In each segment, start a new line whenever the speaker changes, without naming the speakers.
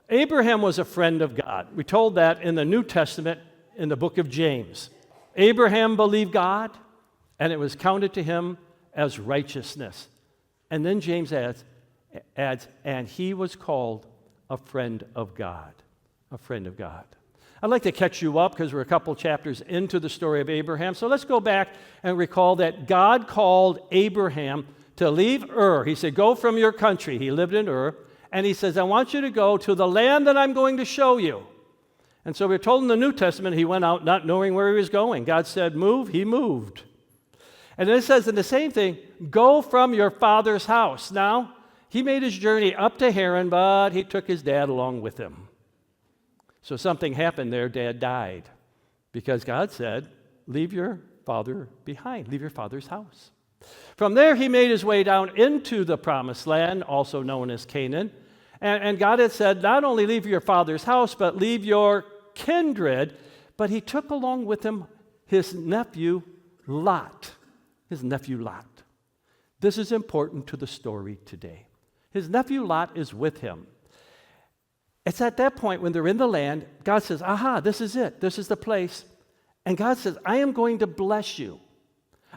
Abraham was a friend of God. We told that in the New Testament in the book of James. Abraham believed God, and it was counted to him as righteousness. And then James adds, and he was called a friend of God. A friend of God. I'd like to catch you up because we're a couple chapters into the story of Abraham. So let's go back and recall that God called Abraham to leave Ur. He said, go from your country. He lived in Ur. And he says, I want you to go to the land that I'm going to show you. And so we're told in the New Testament he went out not knowing where he was going. God said, move. He moved. And then it says in the same thing, go from your father's house. Now, he made his journey up to Haran, but he took his dad along with him. So something happened there. Dad died because God said, leave your father behind. Leave your father's house. From there, he made his way down into the promised land, also known as Canaan. And God had said, not only leave your father's house, but leave your kindred. But he took along with him his nephew Lot. His nephew Lot. This is important to the story today. His nephew Lot is with him. It's at that point when they're in the land, God says, aha, this is it. This is the place. And God says, I am going to bless you.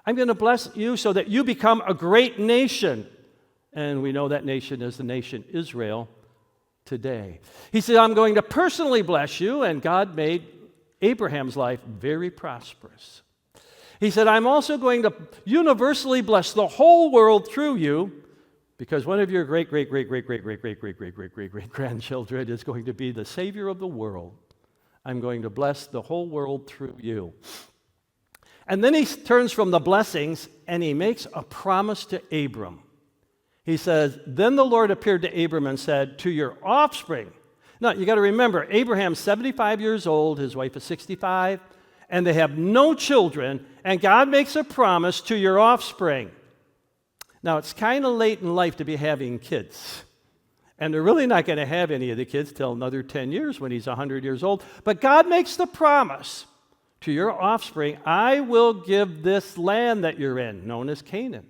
I'm going to bless you so that you become a great nation. And we know that nation is the nation Israel today. He said, I'm going to personally bless you. And God made Abraham's life very prosperous. He said, I'm also going to universally bless the whole world through you, because one of your great-great-great-great-great-great-great-great-great-great-grandchildren is going to be the Savior of the world. I'm going to bless the whole world through you. And then he turns from the blessings and he makes a promise to Abram. He says, then the Lord appeared to Abram and said, to your offspring. Now, you got to remember, Abraham's 75 years old, his wife is 65, and they have no children, and God makes a promise to your offspring. Now, it's kind of late in life to be having kids. And they're really not going to have any of the kids till another 10 years when he's 100 years old. But God makes the promise to your offspring, I will give this land that you're in, known as Canaan.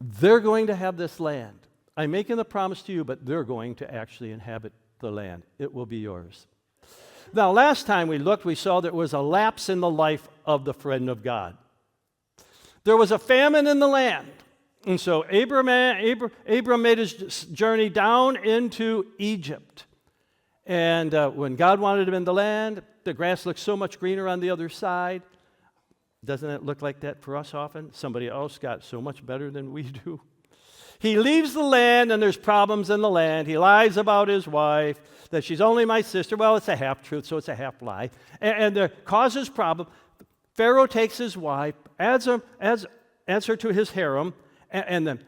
They're going to have this land. I'm making the promise to you, but they're going to actually inhabit the land. It will be yours. Now, last time we looked, we saw there was a lapse in the life of the friend of God. There was a famine in the land. And so Abram made his journey down into Egypt. And when God wanted him in the land, the grass looked so much greener on the other side. Doesn't it look like that for us often? Somebody else got so much better than we do. He leaves the land, and there's problems in the land. He lies about his wife, that she's only my sister. Well, it's a half-truth, so it's a half-lie. And there causes problem. Pharaoh takes his wife, adds her to his harem, and then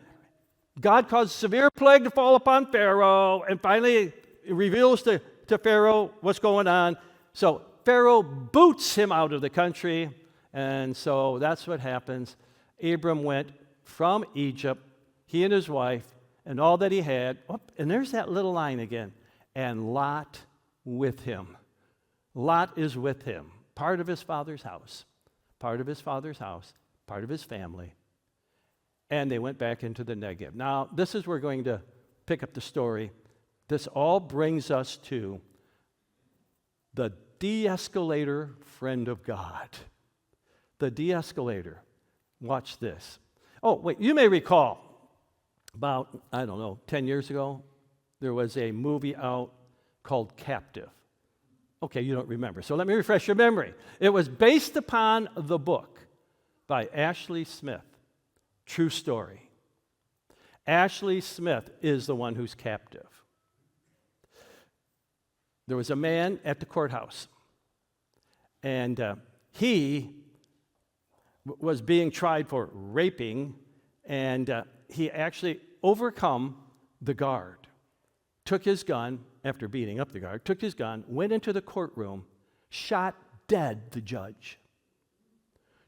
God caused severe plague to fall upon Pharaoh, and finally reveals to Pharaoh what's going on. So Pharaoh boots him out of the country, and so that's what happens. Abram went from Egypt, he and his wife, and all that he had. And there's that little line again. And Lot with him. Lot is with him. Part of his father's house. Part of his father's house. Part of his family. And they went back into the Negev. Now, this is where we're going to pick up the story. This all brings us to the de-escalator friend of God. The de-escalator. Watch this. Oh, wait, you may recall about, 10 years ago, there was a movie out called Captive. Okay, you don't remember. So let me refresh your memory. It was based upon the book by Ashley Smith. True story. Ashley Smith is the one who's captive. There was a man at the courthouse, and he was being tried for raping, and he actually overcome the guard, took his gun, after beating up the guard, took his gun, went into the courtroom, shot dead the judge,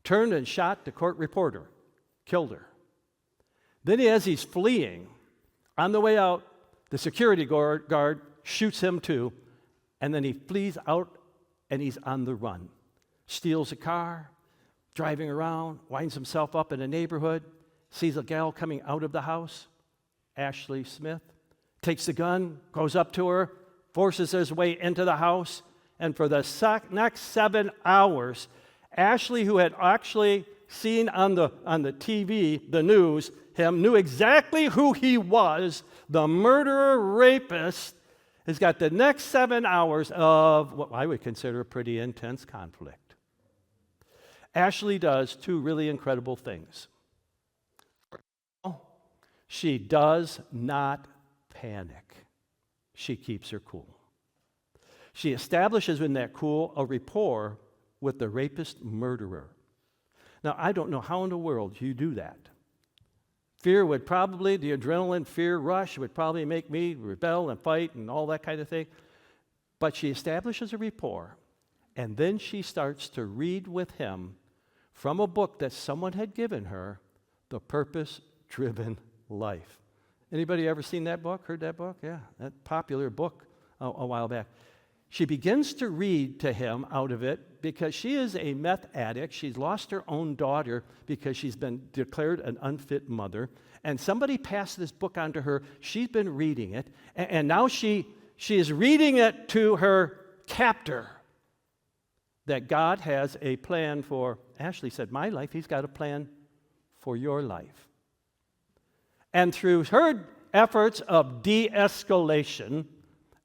turned and shot the court reporter, killed her. Then as he's fleeing, on the way out, the security guard shoots him too, and then he flees out and he's on the run. Steals a car, driving around, winds himself up in a neighborhood, sees a gal coming out of the house, Ashley Smith, takes the gun, goes up to her, forces his way into the house. And for the next 7 hours, Ashley, who had actually seen on the TV, the news, him, knew exactly who he was, the murderer, rapist, has got the next 7 hours of what I would consider a pretty intense conflict. Ashley does 2 really incredible things. She does not panic. She keeps her cool. She establishes in that cool a rapport with the rapist murderer. Now, I don't know how in the world you do that. Fear would probably, the adrenaline fear rush would probably make me rebel and fight and all that kind of thing. But she establishes a rapport, and then she starts to read with him from a book that someone had given her, The Purpose-Driven Life. Anybody ever seen that book, heard that book? Yeah, that popular book a while back. She begins to read to him out of it because she is a meth addict. She's lost her own daughter because she's been declared an unfit mother. And somebody passed this book on to her. She's been reading it. And now she is reading it to her captor that God has a plan for. Ashley said, my life, he's got a plan for your life. And through her efforts of de-escalation,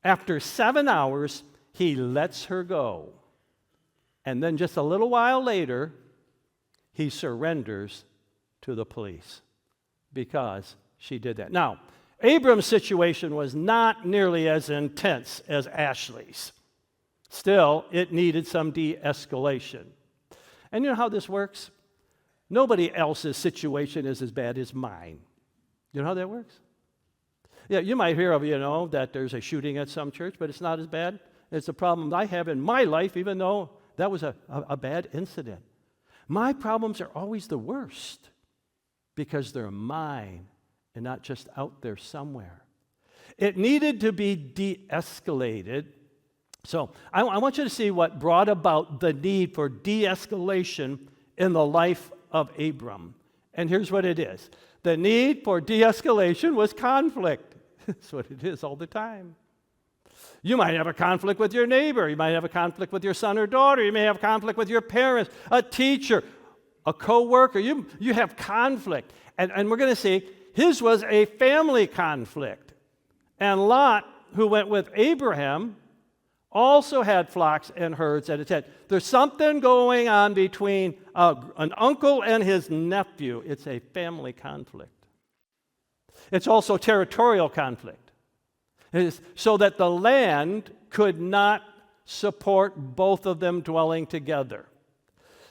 after 7 hours, he lets her go. And then just a little while later, he surrenders to the police because she did that. Now, Abram's situation was not nearly as intense as Ashley's. Still, it needed some de-escalation. And you know how this works? Nobody else's situation is as bad as mine. You know how that works? Yeah, you might hear of, that there's a shooting at some church, but it's not as bad. It's a problem I have in my life, even though that was a bad incident. My problems are always the worst because they're mine and not just out there somewhere. It needed to be de-escalated. So I want you to see what brought about the need for de-escalation in the life of Abram. And here's what it is. The need for de-escalation was conflict. That's what it is all the time. You might have a conflict with your neighbor. You might have a conflict with your son or daughter. You may have conflict with your parents, a teacher, a co-worker. You have conflict. And we're going to see his was a family conflict. And Lot, who went with Abraham, also had flocks and herds at his head. There's something going on between an uncle and his nephew. It's a family conflict. It's also territorial conflict. It is so that the land could not support both of them dwelling together.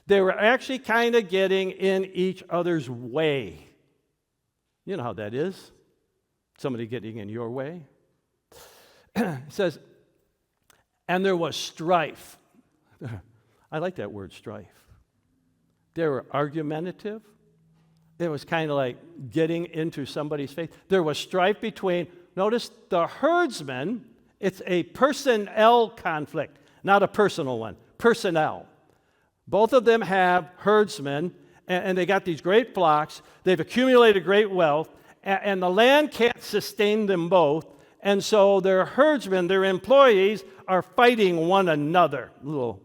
They were actually kind of getting in each other's way. You know how that is. Somebody getting in your way. It says, and there was strife. I like that word, strife. They were argumentative. It was kind of like getting into somebody's face. There was strife between, notice the herdsmen, it's a personnel conflict, not a personal one, personnel. Both of them have herdsmen, and they got these great flocks. They've accumulated great wealth, and the land can't sustain them both. And so their herdsmen, their employees, are fighting one another. A little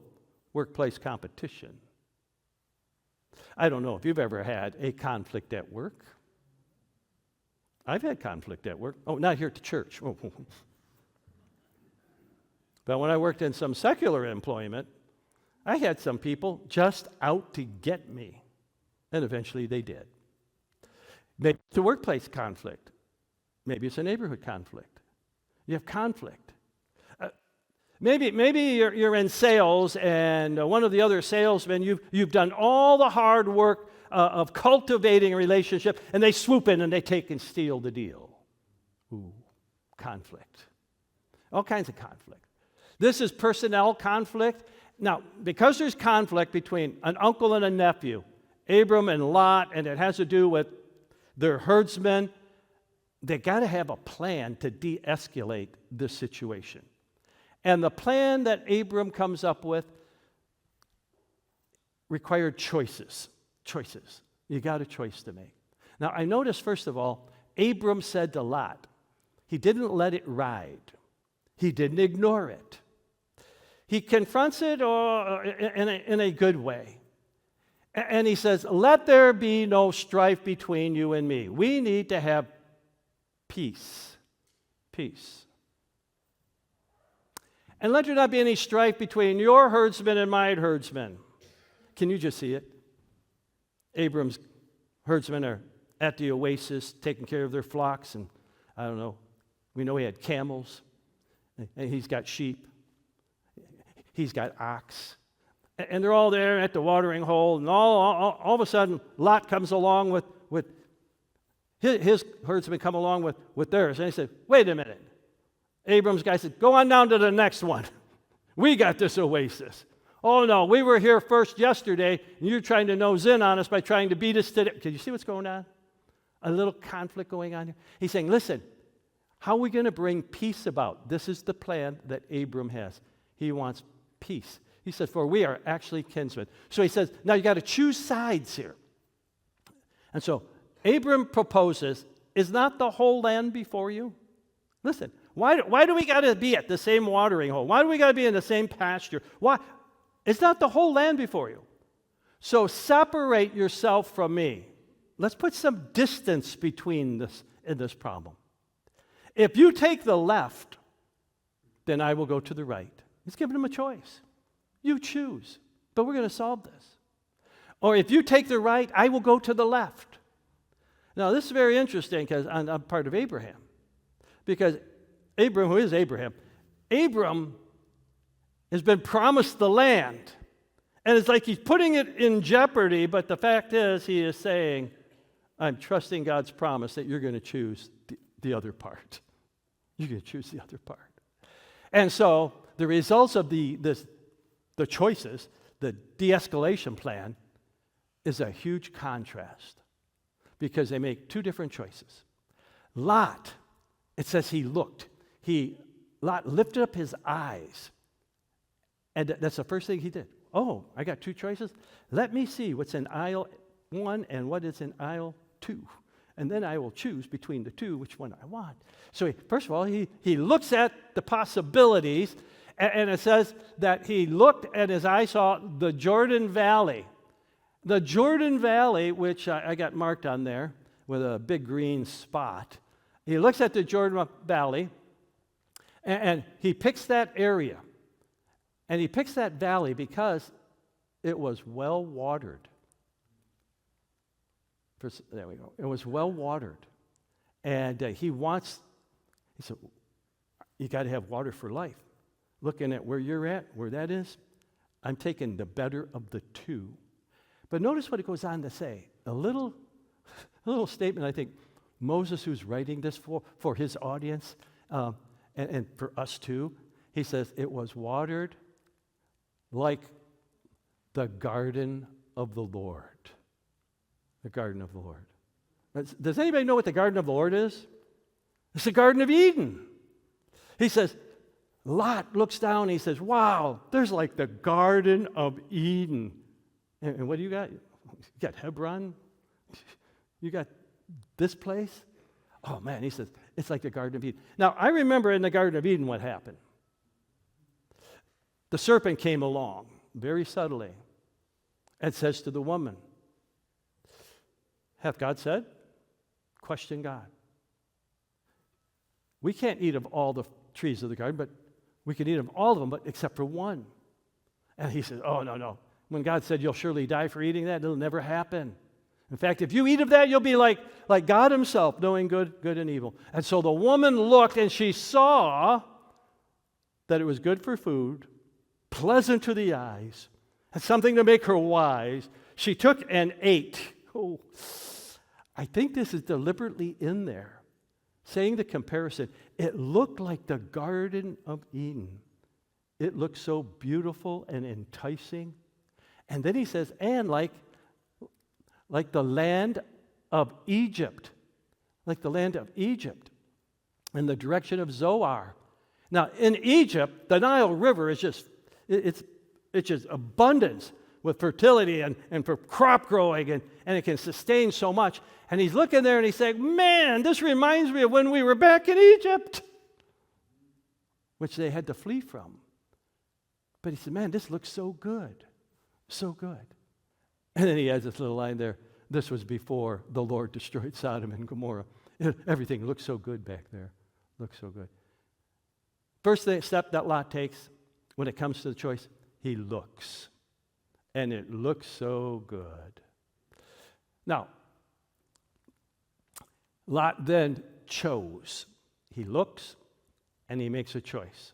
workplace competition. I don't know if you've ever had a conflict at work. I've had conflict at work. Oh, not here at the church. Oh. But when I worked in some secular employment, I had some people just out to get me. And eventually they did. Maybe it's a workplace conflict. Maybe it's a neighborhood conflict. You have conflict. Maybe you're in sales, and one of the other salesmen, you've done all the hard work of cultivating a relationship, and they swoop in and they take and steal the deal. Ooh, conflict. All kinds of conflict. This is personnel conflict. Now, because there's conflict between an uncle and a nephew, Abram and Lot, and it has to do with their herdsmen, they got to have a plan to de-escalate this situation. And the plan that Abram comes up with required choices. Choices. You got a choice to make. Now, I notice, first of all, Abram said to Lot, he didn't let it ride. He didn't ignore it. He confronts it in a good way. And he says, let there be no strife between you and me. We need to have peace. Peace. And let there not be any strife between your herdsmen and my herdsmen. Can you just see it? Abram's herdsmen are at the oasis taking care of their flocks, and I don't know, we know he had camels, and he's got sheep, he's got ox, and they're all there at the watering hole, and all of a sudden, Lot comes along with his herdsmen come along with theirs, and he said, wait a minute. Abram's guy said, go on down to the next one. We got this oasis. Oh, no, we were here first yesterday, and you're trying to nose in on us by trying to beat us today. Can you see what's going on? A little conflict going on here. He's saying, listen, how are we going to bring peace about? This is the plan that Abram has. He wants peace. He says, for we are actually kinsmen. So he says, now you got to choose sides here. And so Abram proposes, is not the whole land before you? Listen, why do we got to be at the same watering hole? Why do we got to be in the same pasture? Why? It's not the whole land before you. So separate yourself from me. Let's put some distance between this and this problem. If you take the left, then I will go to the right. He's giving him a choice. You choose, but we're going to solve this. Or if you take the right, I will go to the left. Now, this is very interesting because I'm part of Abraham. Because Abram, who is Abraham, Abram has been promised the land. And it's like he's putting it in jeopardy, but the fact is he is saying, I'm trusting God's promise that you're going to choose the other part. You're going to choose the other part. And so the results of the choices, the de-escalation plan, is a huge contrast because they make two different choices. Lot, it says he looked. Lot lifted up his eyes. And that's the first thing he did. Oh, I got two choices. Let me see what's in aisle 1 and what is in aisle 2. And then I will choose between the two which one I want. So first of all, he looks at the possibilities, and it says that he looked and his eye saw the Jordan Valley. The Jordan Valley, which I got marked on there with a big green spot. He looks at the Jordan Valley, and he picks that area. And he picks that valley because it was well watered. There we go. It was well watered. And he said, you got to have water for life. Looking at where you're at, where that is, I'm taking the better of the two. But notice what it goes on to say. A little statement, I think, Moses, who's writing this for his audience, and for us too, he says, it was watered like the garden of the Lord. The garden of the Lord. Does anybody know what the garden of the Lord is? It's the Garden of Eden. He says, Lot looks down and he says, wow, there's like the Garden of Eden. And what do you got? You got Hebron? You got this place? Oh man, he says, it's like the Garden of Eden. Now, I remember in the Garden of Eden what happened. The serpent came along very subtly and says to the woman, hath God said? Question God. We can't eat of all the trees of the garden, but we can eat of all of them, but except for one. And he says, oh, no. When God said you'll surely die for eating that, it'll never happen. In fact, if you eat of that, you'll be like God himself, knowing good and evil. And so the woman looked and she saw that it was good for food, pleasant to the eyes, and something to make her wise. She took and ate. Oh, I think this is deliberately in there, saying the comparison. It looked like the Garden of Eden. It looked so beautiful and enticing. And then he says, and like the land of Egypt, like the land of Egypt, in the direction of Zoar. Now, in Egypt, the Nile River is just, it's just abundance with fertility and for crop growing, and it can sustain so much. And he's looking there and he's saying, man, this reminds me of when we were back in Egypt. which they had to flee from. But he said, man, this looks so good, so good. And then he has this little line there, this was before the Lord destroyed Sodom and Gomorrah. Everything looked so good back there, looked so good. First step that Lot takes when it comes to the choice, he looks. And it looks so good. Now, Lot then chose. He looks and he makes a choice.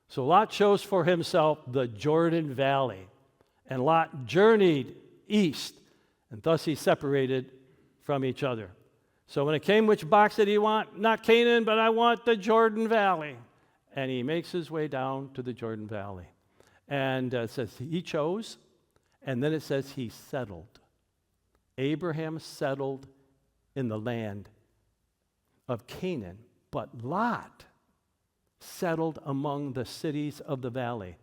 So Lot chose for himself the Jordan Valley. And Lot journeyed east, and thus he separated from each other. So when it came, which box did he want? Not Canaan, but I want the Jordan Valley. And he makes his way down to the Jordan Valley. And it says he chose, and then it says he settled. Abraham settled in the land of Canaan, but Lot settled among the cities of the valley.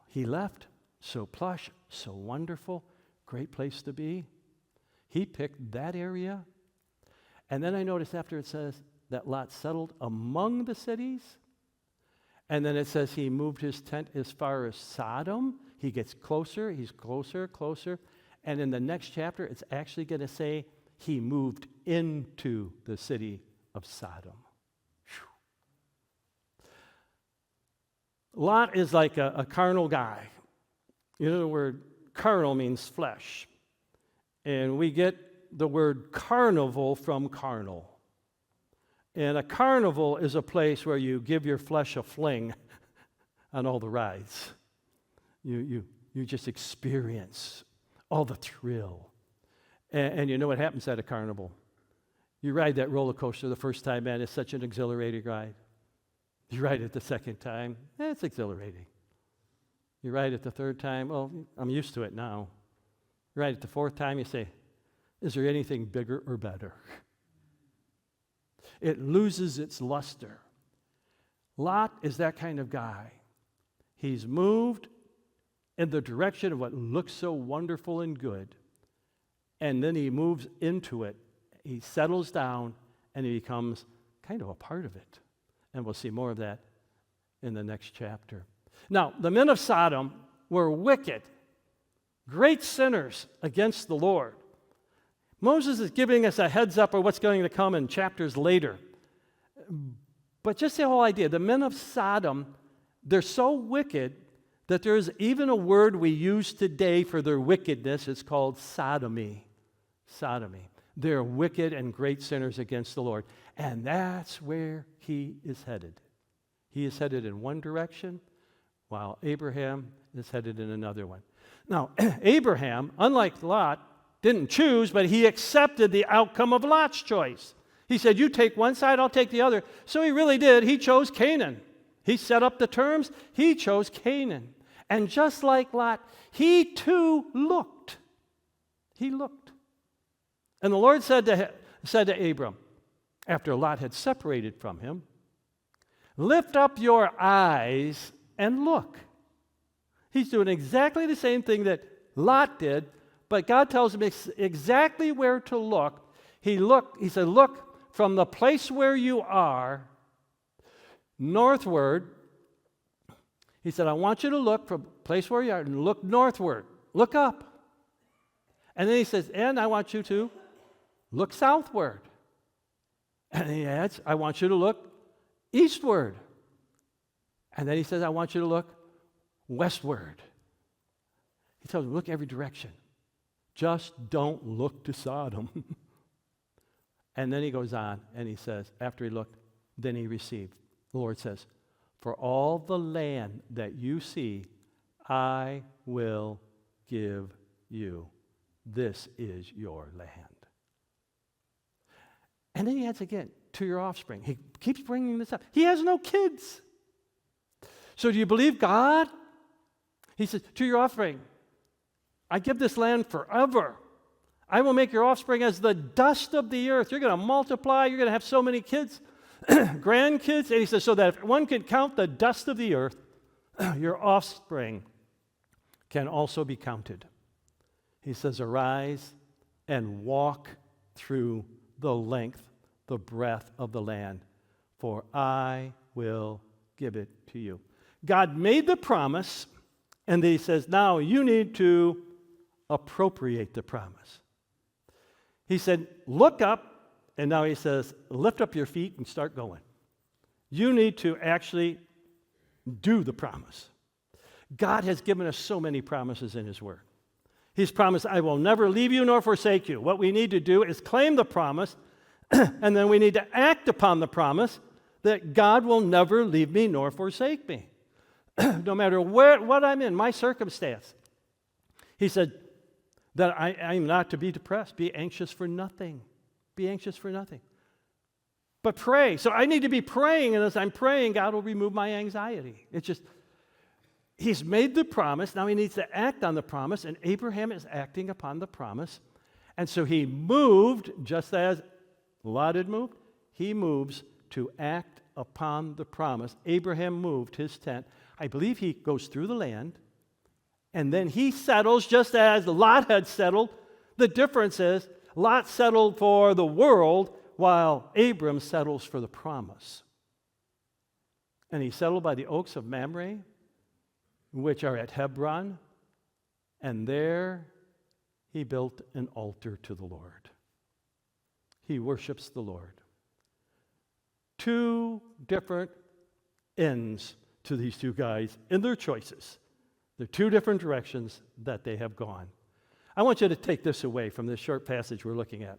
He left, so plush, so wonderful, great place to be. He picked that area. And then I noticed after it says that Lot settled among the cities, and then it says he moved his tent as far as Sodom. He gets closer, he's closer, closer. And in the next chapter, it's actually going to say he moved into the city of Sodom. Whew. Lot is like a carnal guy. You know, the word carnal means flesh. And we get the word carnival from carnal. And a carnival is a place where you give your flesh a fling on all the rides. You just experience all the thrill. And you know what happens at a carnival? You ride that roller coaster the first time, man, it's such an exhilarating ride. You ride it the second time, it's exhilarating. You ride it the third time, well, I'm used to it now. You ride it the fourth time, you say, is there anything bigger or better? It loses its luster. Lot is that kind of guy. He's moved in the direction of what looks so wonderful and good, and then he moves into it. He settles down, and he becomes kind of a part of it. And we'll see more of that in the next chapter. Now, the men of Sodom were wicked, great sinners against the Lord. Moses is giving us a heads up of what's going to come in chapters later. But just the whole idea, the men of Sodom, they're so wicked that there's even a word we use today for their wickedness. It's called sodomy. Sodomy. They're wicked and great sinners against the Lord. And that's where he is headed. He is headed in one direction, while Abraham is headed in another one. Now, Abraham, unlike Lot, didn't choose, but he accepted the outcome of Lot's choice. He said, you take one side, I'll take the other. So he really did. He chose Canaan. He set up the terms. He chose Canaan. And just like Lot, he too looked. He looked. And the Lord said to Abram, after Lot had separated from him, lift up your eyes and look. He's doing exactly the same thing that Lot did, but God tells him exactly where to look. He said, look from the place where you are northward. He said, I want you to look from the place where you are and look northward. Look up. And then he says, and I want you to look southward. And he adds, I want you to look eastward. And then he says, I want you to look westward. He tells him, look every direction. Just don't look to Sodom. And then he goes on and he says, after he looked, then he received. The Lord says, for all the land that you see, I will give you. This is your land. And then he adds again, to your offspring. He keeps bringing this up. He has no kids. So do you believe God? He says, to your offspring, I give this land forever. I will make your offspring as the dust of the earth. You're going to multiply. You're going to have so many kids, grandkids. And he says, so that if one can count the dust of the earth, your offspring can also be counted. He says, arise and walk through the length, the breadth of the land, for I will give it to you. God made the promise, and he says, now you need to appropriate the promise. He said, look up, and now he says, lift up your feet and start going. You need to actually do the promise. God has given us so many promises in his word. He's promised, I will never leave you nor forsake you. What we need to do is claim the promise, and then we need to act upon the promise that God will never leave me nor forsake me. No matter what I'm in, my circumstance. He said that I'm not to be depressed. Be anxious for nothing. Be anxious for nothing. But pray. So I need to be praying, and as I'm praying, God will remove my anxiety. It's just, he's made the promise. Now he needs to act on the promise, and Abraham is acting upon the promise. And so he moved, just as Lot had moved. He moves to act upon the promise. Abraham moved his tent. I believe he goes through the land, and then he settles just as Lot had settled. The difference is Lot settled for the world, while Abram settles for the promise. And he settled by the oaks of Mamre, which are at Hebron, and there he built an altar to the Lord. He worships the Lord. Two different ends to these two guys in their choices. They're two different directions that they have gone. I want you to take this away from this short passage we're looking at.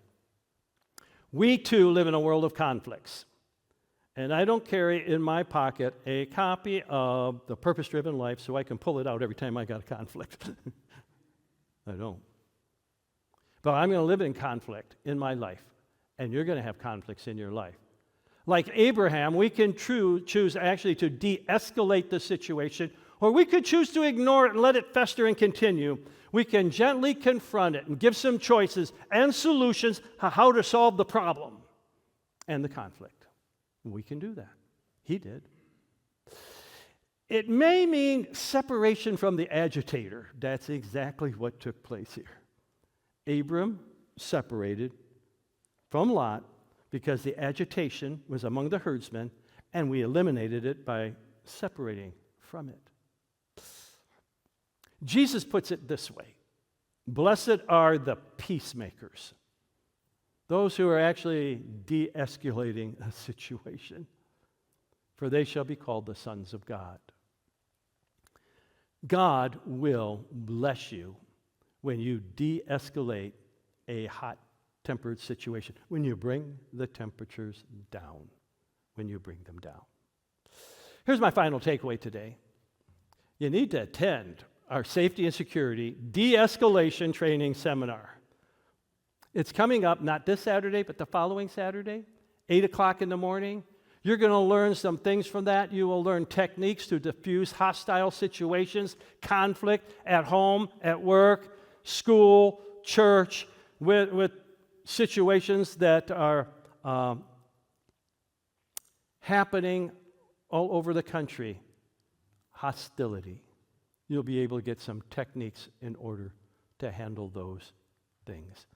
We too live in a world of conflicts. And I don't carry in my pocket a copy of The Purpose-Driven Life so I can pull it out every time I got a conflict. I don't. But I'm going to live in conflict in my life, and you're going to have conflicts in your life. Like Abraham, we can choose actually to de-escalate the situation, or we could choose to ignore it and let it fester and continue. We can gently confront it and give some choices and solutions how to solve the problem and the conflict. We can do that. He did. It may mean separation from the agitator. That's exactly what took place here. Abram separated from Lot because the agitation was among the herdsmen, and we eliminated it by separating from it. Jesus puts it this way: blessed are the peacemakers, those who are actually de-escalating a situation, for they shall be called the sons of God. God will bless you when you de-escalate a hot-tempered situation, when you bring the temperatures down, when you bring them down. Here's my final takeaway today. You need to attend our safety and security de-escalation training seminar. It's coming up not this Saturday, but the following Saturday, 8 o'clock in the morning. You're going to learn some things from that. You will learn techniques to diffuse hostile situations, conflict at home, at work, school, church, with situations that are happening all over the country. Hostility. You'll be able to get some techniques in order to handle those things.